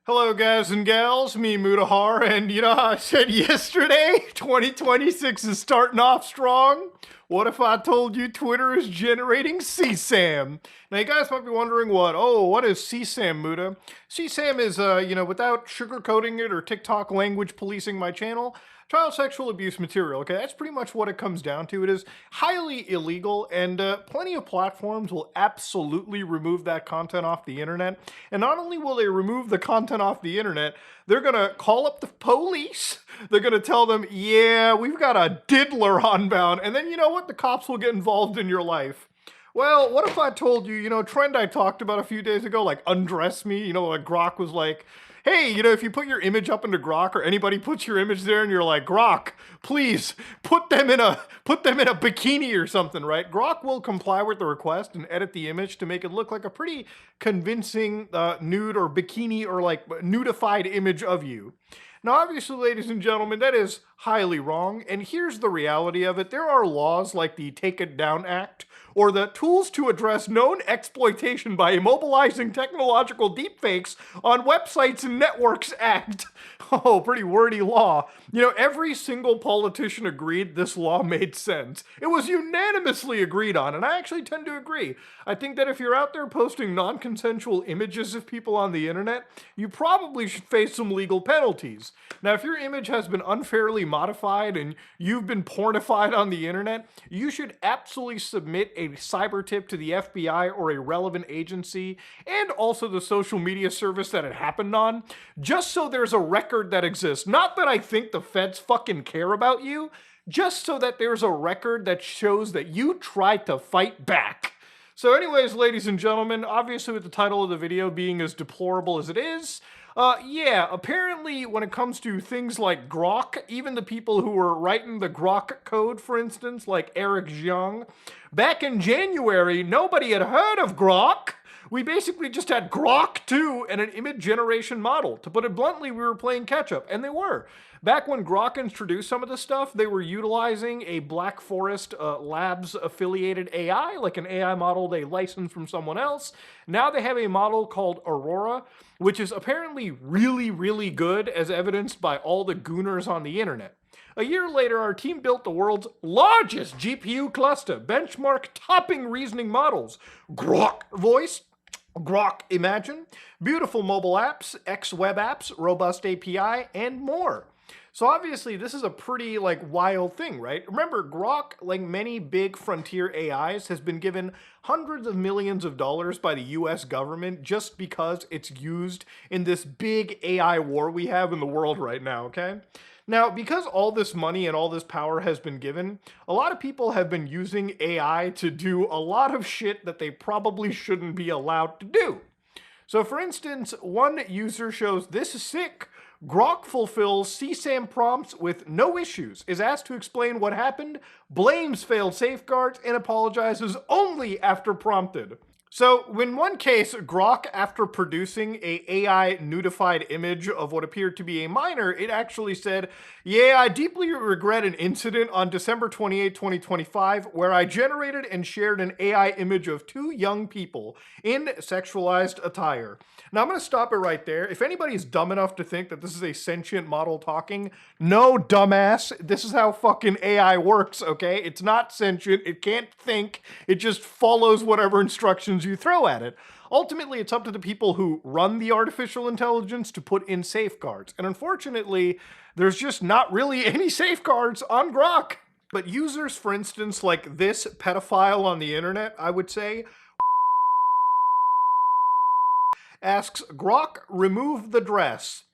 Hello, guys and gals, me Mutahar, and you know how I said yesterday, 2026 is starting off strong? What if I told you Twitter is generating CSAM? Now, you guys might be wondering what is CSAM, Muta? CSAM is, without sugarcoating it or TikTok language policing my channel, child sexual abuse material, okay? That's pretty much what it comes down to. It is highly illegal, and plenty of platforms will absolutely remove that content off the internet. And not only will they remove the content off the internet, they're gonna call up the police. They're gonna tell them, yeah, we've got a diddler unbound. And then you know what? The cops will get involved in your life. Well, what if I told you, trend I talked about a few days ago, like undress me, like Grok was like, hey, if you put your image up into Grok or anybody puts your image there and you're like, Grok, please put them in a bikini or something, right? Grok will comply with the request and edit the image to make it look like a pretty convincing nude or bikini or like nudified image of you. Now, obviously, ladies and gentlemen, that is highly wrong, and here's the reality of it. There are laws like the Take It Down Act, or the Tools to Address Known Exploitation by Immobilizing Technological Deepfakes on Websites and Networks Act. Oh, pretty wordy law. Every single politician agreed this law made sense. It was unanimously agreed on, and I actually tend to agree. I think that if you're out there posting non-consensual images of people on the internet, you probably should face some legal penalties. Now, if your image has been unfairly modified and you've been pornified on the internet, you should absolutely submit a cyber tip to the FBI or a relevant agency, and also the social media service that it happened on, just so there's a record that exists. Not that I think the feds fucking care about you, just so that there's a record that shows that you tried to fight back. So anyways, ladies and gentlemen, obviously with the title of the video being as deplorable as it is, apparently when it comes to things like Grok, even the people who were writing the Grok code, for instance, like Eric Zhang, back in January, nobody had heard of Grok. We basically just had Grok 2 and an image generation model. To put it bluntly, we were playing catch up, and they were. Back when Grok introduced some of this stuff, they were utilizing a Black Forest Labs affiliated AI, like an AI model they licensed from someone else. Now they have a model called Aurora, which is apparently really, really good, as evidenced by all the gooners on the internet. A year later, our team built the world's largest GPU cluster, benchmark topping reasoning models, Grok Voice, Grok Imagine, beautiful mobile apps, X-Web apps, robust API, and more. So obviously this is a pretty wild thing, right? Remember, Grok, like many big frontier AIs, has been given hundreds of millions of dollars by the US government just because it's used in this big AI war we have in the world right now, okay? Now, because all this money and all this power has been given, a lot of people have been using AI to do a lot of shit that they probably shouldn't be allowed to do. So for instance, one user shows this sick Grok fulfills CSAM prompts with no issues, is asked to explain what happened, blames failed safeguards, and apologizes only after prompted. So, in one case, Grok, after producing a AI nudified image of what appeared to be a minor, it actually said, yeah, I deeply regret an incident on December 28, 2025, where I generated and shared an AI image of two young people in sexualized attire. Now, I'm going to stop it right there. If anybody's dumb enough to think that this is a sentient model talking, no, dumbass. This is how fucking AI works, okay? It's not sentient. It can't think. It just follows whatever instructions you throw at it. Ultimately, it's up to the people who run the artificial intelligence to put in safeguards. And unfortunately, there's just not really any safeguards on Grok. But users, for instance, like this pedophile on the internet, I would say, asks, Grok, remove the dress.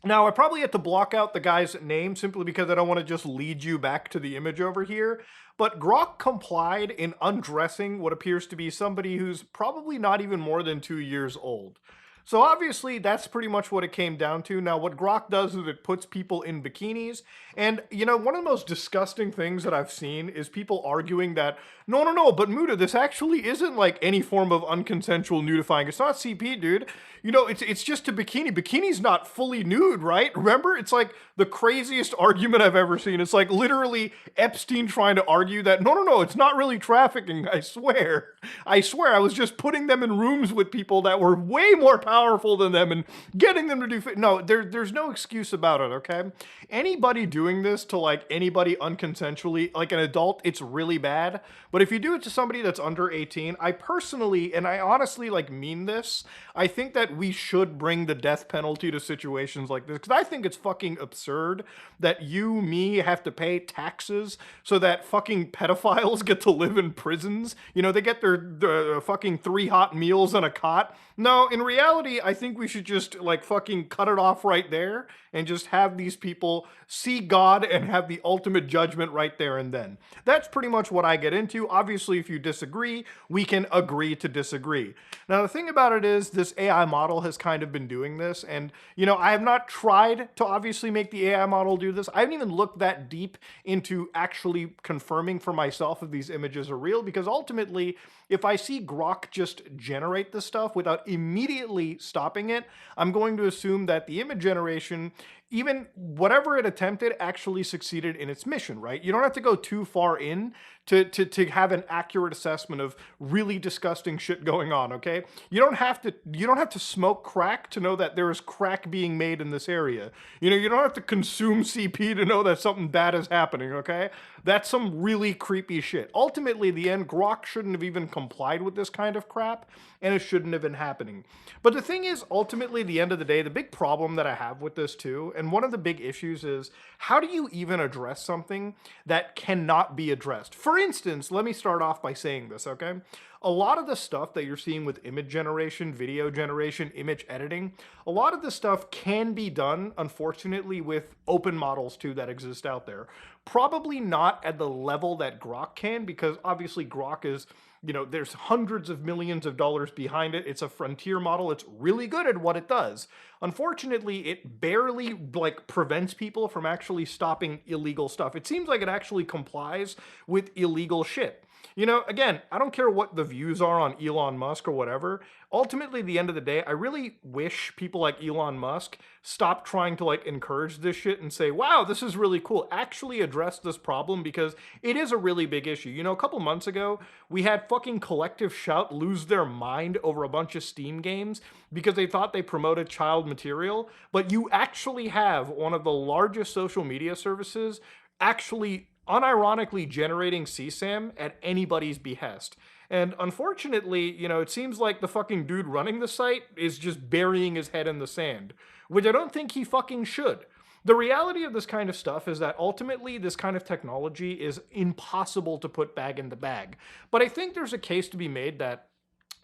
Now, I probably had to block out the guy's name simply because I don't want to just lead you back to the image over here. But Grok complied in undressing what appears to be somebody who's probably not even more than 2 years old. So obviously that's pretty much what it came down to. Now what Grok does is it puts people in bikinis, and one of the most disgusting things that I've seen is people arguing that no, but Muta, this actually isn't like any form of unconsensual nudifying. It's not CP, dude. It's just a bikini. Bikini's not fully nude, right? Remember? It's like the craziest argument I've ever seen. It's like literally Epstein trying to argue that no, it's not really trafficking, I swear. I was just putting them in rooms with people that were way more powerful powerful than them and getting them to do no, there's no excuse about it, okay? Anybody doing this to like anybody unconsensually, like an adult, it's really bad. But if you do it to somebody that's under 18, I personally and I honestly like mean this, I think that we should bring the death penalty to situations like this because I think it's fucking absurd that you, me, have to pay taxes so that fucking pedophiles get to live in prisons. You know, they get their fucking 3 hot meals on a cot. No, in reality, I think we should just like fucking cut it off right there and just have these people see God and have the ultimate judgment right there and then. That's pretty much what I get into. Obviously, if you disagree, we can agree to disagree. Now, the thing about it is this AI model has kind of been doing this, and you know, I have not tried to obviously make the AI model do this. I haven't even looked that deep into actually confirming for myself if these images are real, because ultimately, if I see Grok just generate this stuff without immediately stopping it, I'm going to assume that the image generation, even whatever it attempted, actually succeeded in its mission, right? You don't have to go too far in to have an accurate assessment of really disgusting shit going on, okay? You don't have to smoke crack to know that there is crack being made in this area. You know, you don't have to consume CP to know that something bad is happening, okay? That's some really creepy shit. Ultimately, the end, Grok shouldn't have even complied with this kind of crap, and it shouldn't have been happening. But the thing is, ultimately, at the end of the day, the big problem that I have with this too, and one of the big issues is, how do you even address something that cannot be addressed? For instance, let me start off by saying this, okay? A lot of the stuff that you're seeing with image generation, video generation, image editing, a lot of this stuff can be done, unfortunately, with open models too that exist out there. Probably not at the level that Grok can, because obviously Grok is, you know, there's hundreds of millions of dollars behind it. It's a frontier model. It's really good at what it does. Unfortunately, it barely like prevents people from actually stopping illegal stuff. It seems like it actually complies with illegal shit. You know, again, I don't care what the views are on Elon Musk or whatever. Ultimately, at the end of the day, I really wish people like Elon Musk stop trying to like encourage this shit and say, wow, this is really cool. Actually address this problem because it is a really big issue. You know, a couple months ago, we had fucking Collective Shout lose their mind over a bunch of Steam games because they thought they promoted child material. But you actually have one of the largest social media services actually unironically generating CSAM at anybody's behest. And unfortunately, you know, it seems like the fucking dude running the site is just burying his head in the sand, which I don't think he fucking should. The reality of this kind of stuff is that ultimately this kind of technology is impossible to put back in the bag. But I think there's a case to be made that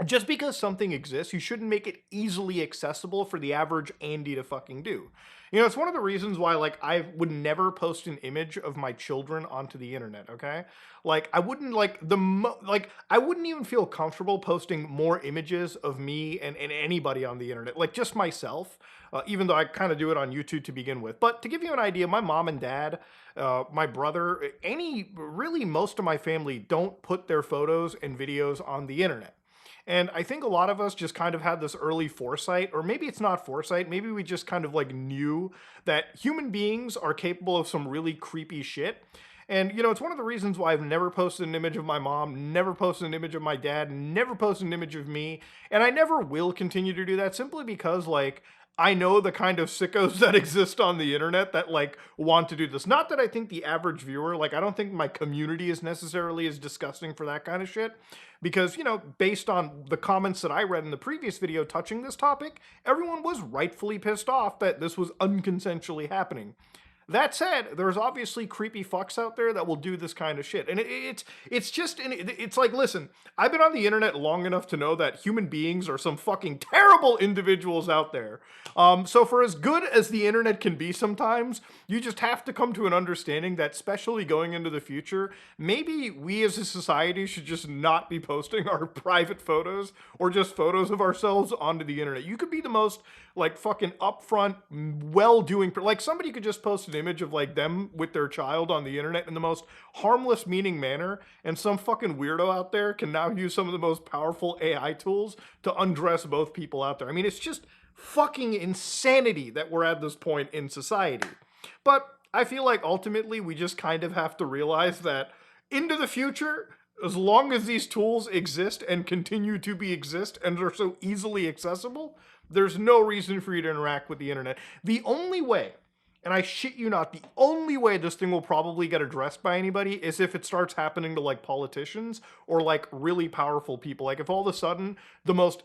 just because something exists, you shouldn't make it easily accessible for the average Andy to fucking do. You know, it's one of the reasons why, like, I would never post an image of my children onto the internet, okay? Like, I wouldn't, like, I wouldn't even feel comfortable posting more images of me and anybody on the internet, like, just myself, even though I kind of do it on YouTube to begin with. But to give you an idea, my mom and dad, my brother, really most of my family don't put their photos and videos on the internet. And I think a lot of us just kind of had this early foresight, or maybe it's not foresight, maybe we just kind of like knew that human beings are capable of some really creepy shit. And, you know, it's one of the reasons why I've never posted an image of my mom, never posted an image of my dad, never posted an image of me, and I never will continue to do that simply because, like, I know the kind of sickos that exist on the internet that like want to do this. Not that I think the average viewer, like I don't think my community is necessarily as disgusting for that kind of shit. Because, you know, based on the comments that I read in the previous video touching this topic, everyone was rightfully pissed off that this was unconsensually happening. That said, there's obviously creepy fucks out there that will do this kind of shit. And it's like, listen, I've been on the internet long enough to know that human beings are some fucking terrible individuals out there. So for as good as the internet can be sometimes, you just have to come to an understanding that, especially going into the future, maybe we as a society should just not be posting our private photos or just photos of ourselves onto the internet. You could be the most like fucking upfront, well-doing, like somebody could just post an image of like them with their child on the internet in the most harmless, meaning manner, and some fucking weirdo out there can now use some of the most powerful AI tools to undress both people out there. I mean, it's just fucking insanity that we're at this point in society. But I feel like ultimately we just kind of have to realize that into the future, as long as these tools exist and continue to exist and are so easily accessible, There's no reason for you to interact with the internet. The only way, and I shit you not, the only way this thing will probably get addressed by anybody is if it starts happening to like politicians or like really powerful people. Like if all of a sudden the most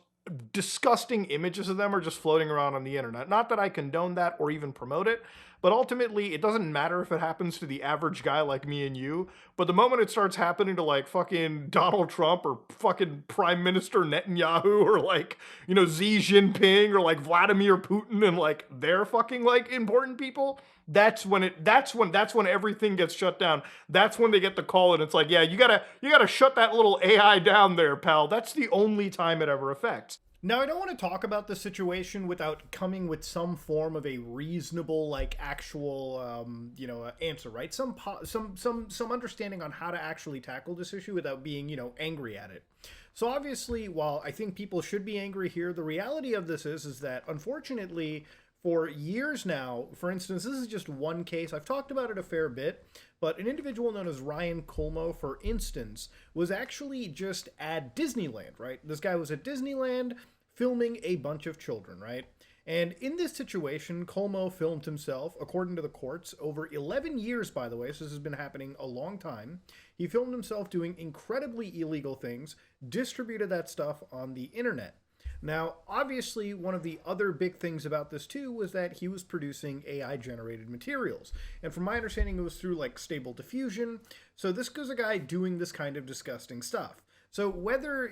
disgusting images of them are just floating around on the internet. Not that I condone that or even promote it, but ultimately it doesn't matter if it happens to the average guy like me and you. But the moment it starts happening to like fucking Donald Trump or fucking Prime Minister Netanyahu or like, you know, Xi Jinping or like Vladimir Putin and like their fucking like important people, that's when everything gets shut down. That's when they get the call and it's like, yeah, you gotta shut that little AI down there, pal. That's the only time it ever affects. Now, I don't want to talk about the situation without coming with some form of a reasonable, like, actual, answer, right? Some understanding on how to actually tackle this issue without being, angry at it. So obviously, while I think people should be angry here, the reality of this is that unfortunately, for years now, for instance, this is just one case. I've talked about it a fair bit, but an individual known as Ryan Culmo, for instance, was actually just at Disneyland, right? This guy was at Disneyland filming a bunch of children, right? And in this situation, Culmo filmed himself, according to the courts, over 11 years, by the way, so this has been happening a long time. He filmed himself doing incredibly illegal things, distributed that stuff on the internet. Now, obviously, one of the other big things about this too was that he was producing AI-generated materials. And from my understanding, it was through like Stable Diffusion. So this was a guy doing this kind of disgusting stuff. So whether,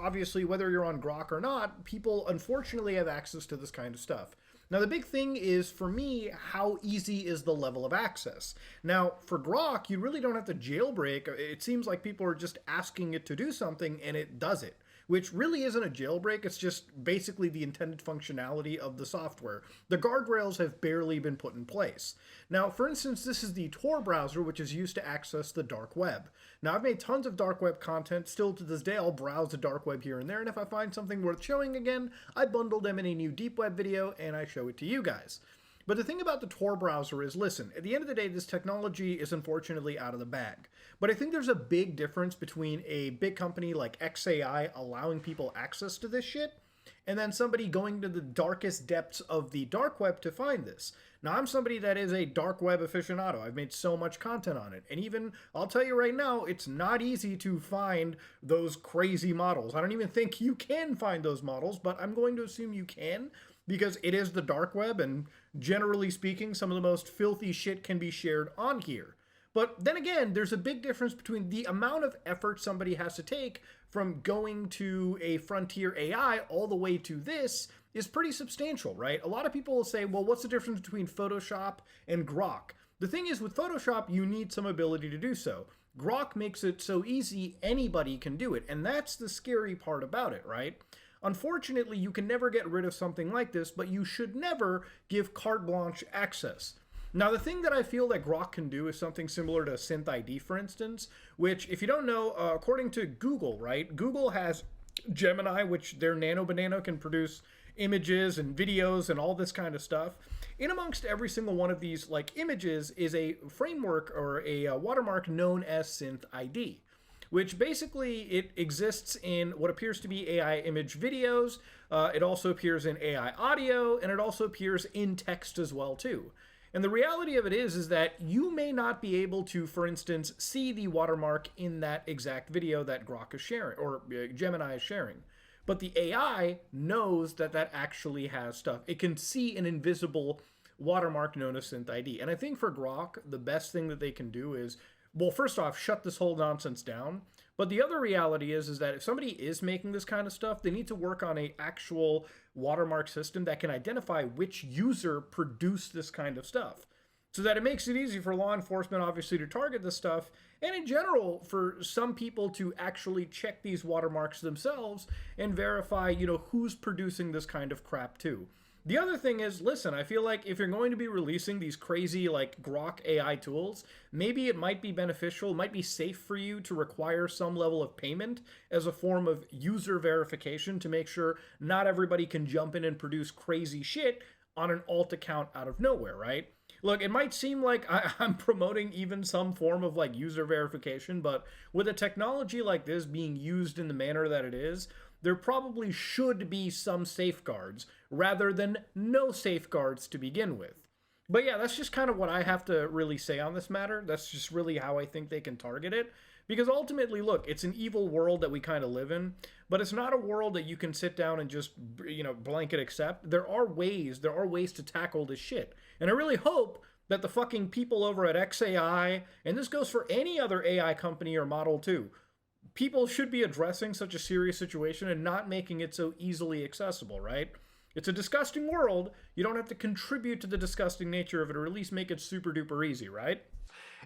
obviously, whether you're on Grok or not, people unfortunately have access to this kind of stuff. Now, the big thing is, for me, how easy is the level of access? Now, for Grok, you really don't have to jailbreak. It seems like people are just asking it to do something, and it does it. Which really isn't a jailbreak, it's just basically the intended functionality of the software. The guardrails have barely been put in place. Now, for instance, this is the Tor browser, which is used to access the dark web. Now, I've made tons of dark web content. Still to this day, I'll browse the dark web here and there, and if I find something worth showing again, I bundle them in a new deep web video, and I show it to you guys. But the thing about the Tor browser is, listen, at the end of the day, this technology is unfortunately out of the bag. But I think there's a big difference between a big company like XAI allowing people access to this shit, and then somebody going to the darkest depths of the dark web to find this. Now, I'm somebody that is a dark web aficionado. I've made so much content on it. And even, I'll tell you right now, it's not easy to find those crazy models. I don't even think you can find those models, but I'm going to assume you can, because it is the dark web, and generally speaking, some of the most filthy shit can be shared on here. But then again, there's a big difference between the amount of effort somebody has to take from going to a frontier AI all the way to this is pretty substantial, right? A lot of people will say, well, what's the difference between Photoshop and Grok? The thing is, with Photoshop, you need some ability to do so. Grok makes it so easy, anybody can do it, and that's the scary part about it, right? Unfortunately, you can never get rid of something like this, but you should never give carte blanche access. Now, the thing that I feel that Grok can do is something similar to SynthID, for instance, which, if you don't know, according to Google, right, Google has Gemini, which their Nano Banana can produce images and videos and all this kind of stuff. In amongst every single one of these, like, images is a framework or a watermark known as SynthID, which basically it exists in what appears to be AI image videos. It also appears in AI audio, and it also appears in text as well, too. And the reality of it is that you may not be able to, for instance, see the watermark in that exact video that Grok is sharing, or Gemini is sharing. But the AI knows that that actually has stuff. It can see an invisible watermark known as SynthID. And I think for Grok, the best thing that they can do is, well, first off, shut this whole nonsense down. But the other reality is that if somebody is making this kind of stuff, they need to work on an actual watermark system that can identify which user produced this kind of stuff, so that it makes it easy for law enforcement, obviously, to target this stuff, and in general, for some people to actually check these watermarks themselves and verify, who's producing this kind of crap too. The other thing is, listen, I feel like if you're going to be releasing these crazy, like, Grok AI tools, maybe it might be beneficial, it might be safe for you to require some level of payment as a form of user verification to make sure not everybody can jump in and produce crazy shit on an alt account out of nowhere, right? Look, it might seem like I'm promoting even some form of, like, user verification, but with a technology like this being used in the manner that it is, there probably should be some safeguards rather than no safeguards to begin with. But yeah, that's just kind of what I have to really say on this matter. That's just really how I think they can target it. Because ultimately, look, it's an evil world that we kind of live in, but it's not a world that you can sit down and just, blanket accept. There are ways to tackle this shit. And I really hope that the fucking people over at XAI, and this goes for any other AI company or model too, people should be addressing such a serious situation and not making it so easily accessible, right? It's a disgusting world. You don't have to contribute to the disgusting nature of it, or at least make it super duper easy, right?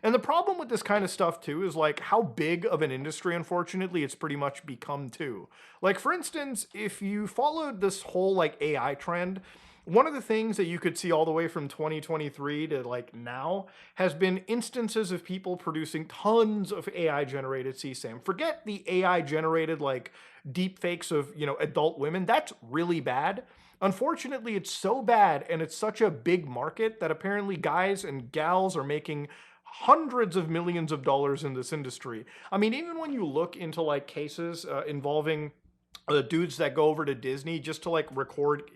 And the problem with this kind of stuff too is like how big of an industry, unfortunately, it's pretty much become too. Like, for instance, if you followed this whole like AI trend, one of the things that you could see all the way from 2023 to like now has been instances of people producing tons of AI generated CSAM. Forget the AI generated like deep fakes of, adult women. That's really bad. Unfortunately, it's so bad and it's such a big market that apparently guys and gals are making hundreds of millions of dollars in this industry. I mean, even when you look into like cases involving dudes that go over to Disney just to like record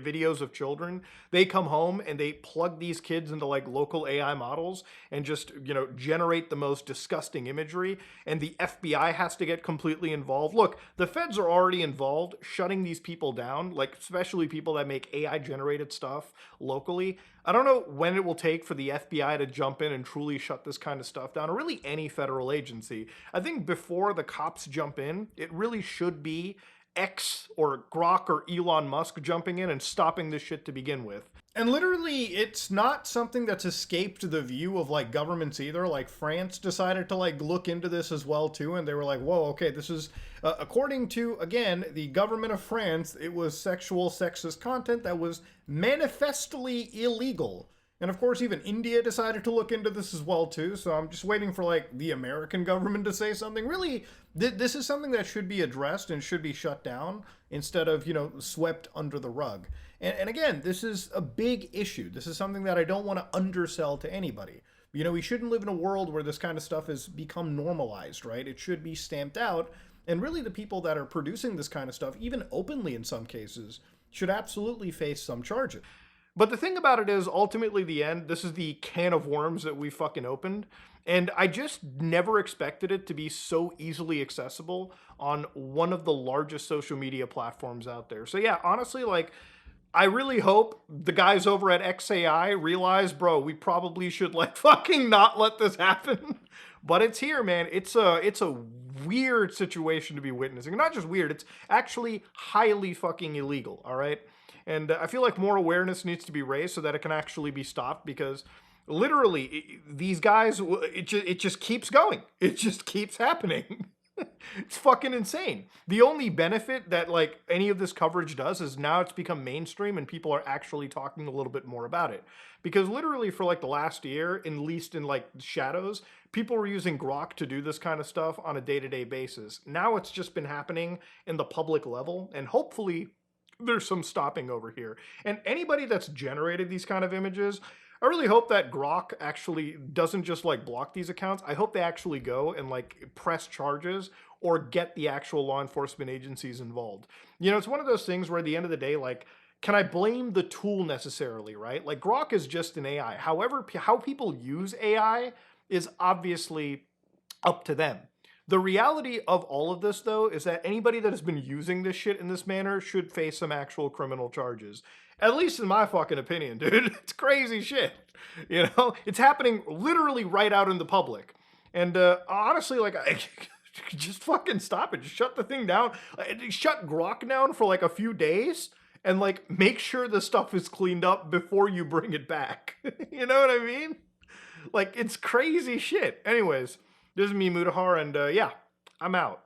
videos of children, they come home and they plug these kids into like local AI models and just, generate the most disgusting imagery. And the FBI has to get completely involved. Look, the feds are already involved shutting these people down, like especially people that make AI generated stuff locally. I don't know when it will take for the FBI to jump in and truly shut this kind of stuff down, or really any federal agency. I think before the cops jump in, it really should be X or Grok or Elon Musk jumping in and stopping this shit to begin with. And literally, it's not something that's escaped the view of like governments either. Like France decided to like look into this as well too, and they were like, "Whoa, okay, this is according to again the government of France, it was sexual sexist content that was manifestly illegal." And of course, even India decided to look into this as well too. So I'm just waiting for like the American government to say something. Really, this is something that should be addressed and should be shut down instead of swept under the rug. And again, this is a big issue. This is something that I don't want to undersell to anybody. We shouldn't live in a world where this kind of stuff has become normalized, right? It should be stamped out. And really, the people that are producing this kind of stuff, even openly in some cases, should absolutely face some charges. But the thing about it is, ultimately, the end, this is the can of worms that we fucking opened. And I just never expected it to be so easily accessible on one of the largest social media platforms out there. So yeah, honestly, like, I really hope the guys over at XAI realize, bro, we probably should like fucking not let this happen. But it's here, man. It's a weird situation to be witnessing. Not just weird, it's actually highly fucking illegal, all right? And I feel like more awareness needs to be raised so that it can actually be stopped, because literally these guys, it just keeps going. It just keeps happening. It's fucking insane. The only benefit that like any of this coverage does is now it's become mainstream and people are actually talking a little bit more about it. Because literally for like the last year, at least in like shadows, people were using Grok to do this kind of stuff on a day-to-day basis. Now it's just been happening in the public level, and hopefully there's some stopping over here. And anybody that's generated these kind of images, I really hope that Grok actually doesn't just like block these accounts. I hope they actually go and like press charges or get the actual law enforcement agencies involved. It's one of those things where at the end of the day, like, can I blame the tool necessarily, right? Like Grok is just an AI. However, how people use AI is obviously up to them. The reality of all of this, though, is that anybody that has been using this shit in this manner should face some actual criminal charges. At least in my fucking opinion, dude. It's crazy shit. It's happening literally right out in the public. And honestly, like, just fucking stop it. Just shut the thing down. Shut Grok down for like a few days and like make sure the stuff is cleaned up before you bring it back. You know what I mean? Like, it's crazy shit. Anyways, this is me, Mutahar, and yeah, I'm out.